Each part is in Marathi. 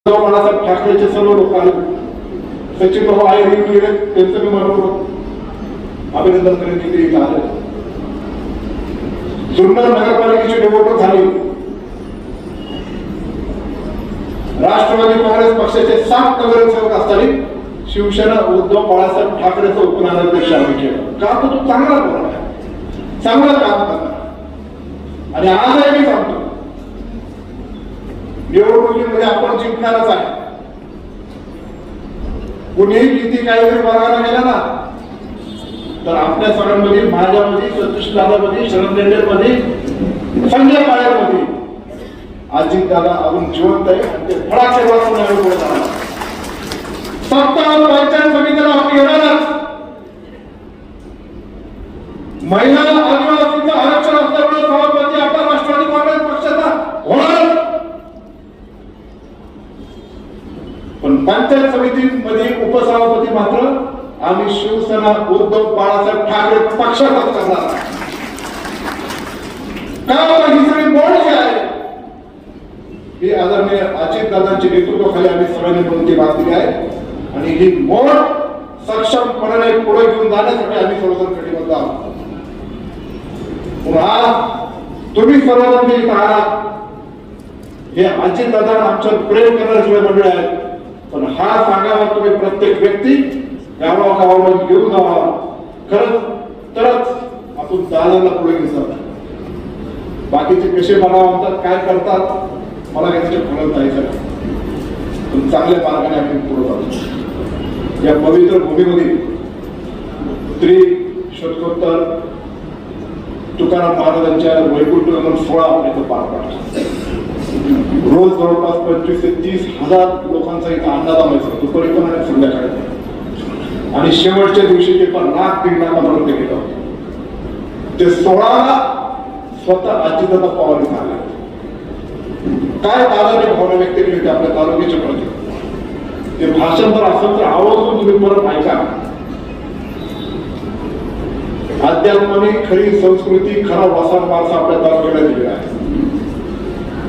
बाळासाहेब ठाकरेचे सर्व लोक आले, सचिन भाऊ आहे त्यांचं मी मनपूर्वक अभिनंदन करेन की ते इथं आले. जुन्नर नगरपालिकेची निवडणूक झाली. राष्ट्रवादी काँग्रेस पक्षाचे 7 नगरसेवक असताना शिवसेना उद्धव बाळासाहेब ठाकरेचा उपनगराध्यक्ष आम्ही केलं. का तर तो चांगला बोलला, चांगलं काम करणार. आणि आजही मी सांगतो निवडणुकीमध्ये आपण जिंकणारच आहे. कुणीही किती काही बघायला गेला ना तर आपल्या सगळ्यांमध्ये, माझ्यामध्ये, सतीश दादामध्ये, शरद रेड्डीमध्ये, संजय काळेमध्ये अजित दादा अजून जिवंत आहे आणि ते फळाचे वाचून पुढे जाणार. सत्ता पंचायत समितीला आपण येणारच. महिला आदिवासीचं आरक्षण असल्यामुळे सभापती आपला राष्ट्रवादी काँग्रेस पक्षाचा होणार. पण पंचायत समितीमध्ये उपसभापती मात्र आम्ही शिवसेना उद्धव बाळासाहेब ठाकरे पक्षाचाच करणार. का ही सगळी बोर्ड जी आहे ही आदरणीय अजित दादांच्या नेतृत्वाखाली आम्ही सगळ्यांनी मिळून ती बांधली आहे. आणि ही बोर्ड सक्षमपणे पुढे घेऊन जाण्यासाठी आम्ही सर्वजण कटिबद्ध आहोत. पुन्हा तुम्ही सर्वजण इथं आहात, हे अजित दादा आमच्यावर प्रेम करणारे सगळे मंडळ आहेत. पण हा सांगावा तुम्ही प्रत्येक व्यक्ती गावागावामध्ये घेऊन जावा. खरंच तरच आपण दादाला पुढे घेतात. बाकीचे कसे मला म्हणतात, काय करतात, मला त्याच्या फळत जायचं पण चांगल्या मार्गाने आपण पुढे जातो. या पवित्र भूमीमध्ये श्री शतकोत्तर तुकाराम महाराजांच्या वैकुंठ गमन सोहळा आपण इथं पार पाडतो. रोज जवळपास 25 ते 30 हजार लोकांचा इथं अन्नदान व्हायचं, दुपारी पण आणि संध्याकाळी. आणि शेवटच्या दिवशी ते पण 1.5 लाखापर्यंत गेलं. ते 16 स्वतः अजितदादा पवार झाले. काय दादाने भावना व्यक्त केली होती आपल्या तालुक्याच्या प्रती. ते भाषण तर असेल तर आवर्जून तुम्ही परत ऐका. अध्यात्माने खरी संस्कृती, खरा वारसा आपल्या तालुक्याला दिलेला आहे.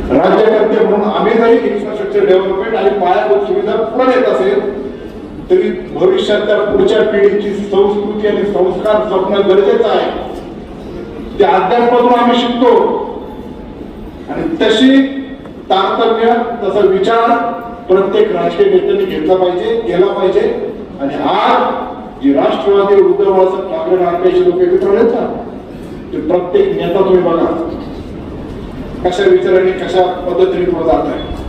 राज्यकर्ते म्हणून आम्ही जरी इन्फ्रास्ट्रक्चर डेव्हलपमेंट आणि पायाभूत सुविधा पुढे येत असेल तरी भविष्यातल्या पुढच्या पिढीची संस्कृती आणि संस्कार जपणं गरजेचं आहे. ते अध्यात्मातून आम्ही शिकतो आणि तशी तारतम्य, तसा विचार प्रत्येक राजकीय नेत्यांनी घेतला पाहिजे, केला पाहिजे. आणि आज जी राष्ट्रवादी उद्धव बाळासाहेब ठाकरे नाट्याचे लोक एकत्र आहेत ना, ते प्रत्येक नेता तुम्ही बघा कशा विचारांनी, कशा पद्धतीने पुढे जात आहे.